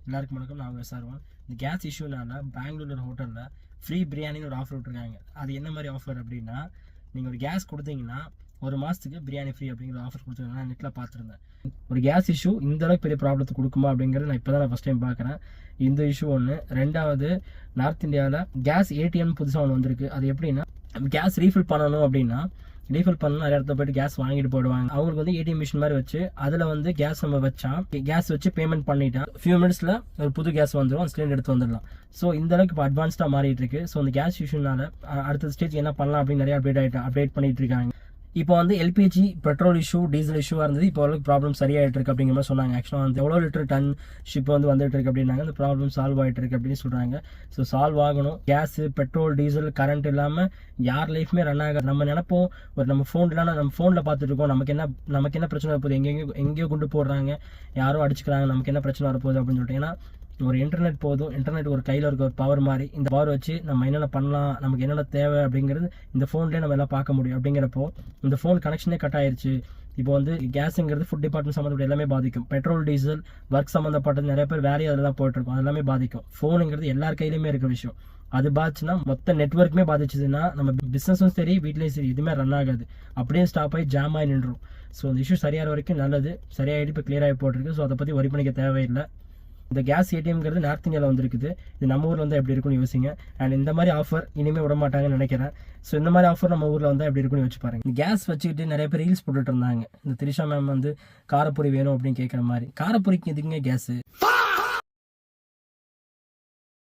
எல்லாருக்கும் வணக்கம். நான் விசாரிவேன். இந்த கேஸ் இஷ்யூனால பெங்களூரில் ஒரு ஹோட்டலில் ஃப்ரீ பிரியாணின்னு ஒரு ஆஃபர் விட்டுருக்காங்க. அது என்ன மாதிரி ஆஃபர் அப்படின்னா, நீங்கள் ஒரு கேஸ் கொடுத்தீங்கன்னா 1 மாதத்துக்கு பிரியாணி ஃப்ரீ அப்படிங்கிற ஆஃபர் கொடுத்துருக்காங்க. நான் நெட்டில் பார்த்துருந்தேன். ஒரு கேஸ் இஷ்யூ இந்த அளவுக்கு பெரிய ப்ராப்ளத்தை கொடுக்குமா அப்படிங்கிறது நான் இப்போ தான் ஃபஸ்ட் டைம் பார்க்குறேன். இந்த இஷ்யூ ஒன்று. ரெண்டாவது, நார்த் இந்தியாவில் கேஸ் ஏடிஎம் புதுசாக ஒன்று வந்திருக்கு. அது எப்படின்னா, கேஸ் ரீஃபில் பண்ணணும் அப்படின்னா ரீஃபில் பண்ணணும், நிறைய இடத்துல போய்ட்டு கேஸ் வாங்கிட்டு போயிடுவாங்க. அவங்களுக்கு வந்து ஏடிஎம் மிஷின் மாதிரி வச்சு அதில் வந்து கேஸ் நம்ம வச்சா கேஸ் வச்சு பேமெண்ட் பண்ணிட்டா ஃபியூ மினிட்ஸில் ஒரு புது கேஸ் வந்துடும், அந்த சிலிண்டர் எடுத்து வந்துடலாம். ஸோ இந்த அளவுக்கு இப்போ அட்வான்ஸ்டாக மாறிட்டு இருக்கு. ஸோ இந்த கேஸ் இஷ்யூனால அடுத்த ஸ்டேஜ் என்ன பண்ணலாம் அப்படின்னு நிறைய அப்டேட் பண்ணிட்டு இருக்காங்க. இப்போ வந்து எல்பிஜி பெட்ரோல் இஷ்யூ, டீசல் இஷ்யூவாக இருந்தது. இப்போ அளவுக்கு ப்ராப்ளம் சரியாயிட்டு இருக்கு அப்படிங்கிற மாதிரி சொன்னாங்க. ஆக்சுவலாக வந்து எவ்வளோ லிட்டர் டன் ஷிப் வந்து வந்துட்டு இருக்கு அப்படின்னாங்க. அந்த ப்ராப்ளம் சால்வ் ஆகிட்டு இருக்கு அப்படின்னு சொல்கிறாங்க. ஸோ சால்வ் ஆகணும். கேஸ், பெட்ரோல், டீசல், கரண்ட் இல்லாமல் யார் லைஃப்மே ரன் ஆகாது. நம்ம நினைப்போம், ஒரு நம்ம ஃபோனில் பார்த்துட்டு இருக்கோம், நமக்கு என்ன பிரச்சனை வரப்போகுது, எங்கேயோ குண்டு போடுறாங்க, யாரோ அடிச்சுக்கிறாங்க, நமக்கு என்ன பிரச்சனை வரப்போகுது அப்படின்னு சொல்லிட்டு. ஏன்னா ஒரு இன்டர்நெட் போதும். இன்டர்நெட் ஒரு கையில் இருக்க ஒரு பவர் மாதிரி. இந்த பவர் வச்சு நம்ம என்னென்ன பண்ணலாம், நமக்கு என்னென்ன தேவை அப்படிங்கிறது இந்த ஃபோன்லேயே நம்ம எல்லாம் பார்க்க முடியும். அப்படிங்கிறப்போ இந்த ஃபோன் கனெக்ஷனே கட் ஆயிடுச்சு. இப்போ வந்து கேஸுங்கிறது ஃபுட் டிபார்ட்மெண்ட் சம்மந்தப்பட்ட எல்லாமே பாதிக்கும். பெட்ரோல், டீசல், ஒர்க் சம்மந்தப்பட்டது நிறைய பேர் வேலையை அதில் தான் போயிட்டுருக்கோம். அது எல்லாமே பாதிக்கும். ஃபோனுங்கிறது எல்லார் கையிலையுமே இருக்கிற விஷயம். அது பாதிச்சுன்னா மொத்த நெட்ஒர்க்குமே பாதிச்சுதுன்னா நம்ம பிஸ்னஸும் சரி, வீட்லேயும் சரி, எதுவுமே ரன் ஆகாது. அப்படியே ஸ்டாப் ஆகி ஜாம் ஆகி நின்றுடும். ஸோ இந்த இஷ்யூ சரியாகிற வரைக்கும் நல்லது. சரியாகிட்டு இப்போ கிளியர் ஆகி போட்டிருக்கு. ஸோ அதை பற்றி வரி பண்ணிக்க தேவையில்லை. இந்த கேஸ் ஏடிஎம்ங்கிறது நார்த் இந்தியாவில் வந்துருக்குது. இது நம்ம ஊரில் வந்து எப்படி இருக்குன்னு யோசிங்க. அண்ட் இந்த மாதிரி ஆஃபர் இனிமேல் விட மாட்டாங்கன்னு நினைக்கிறேன். ஸோ இந்த மாதிரி ஆஃபர் நம்ம ஊரில் வந்து எப்படி இருக்குன்னு வச்சு பாருங்க. இந்த கேஸ் வச்சுக்கிட்டு நிறைய பேர் ரீல்ஸ் போட்டுட்டு இருந்தாங்க. இந்த திரிஷா மேம் வந்து காரப்பொரி வேணும் அப்படின்னு கேட்குற மாதிரி. காரப்பொரிக்கு எதுக்குங்க கேஸு?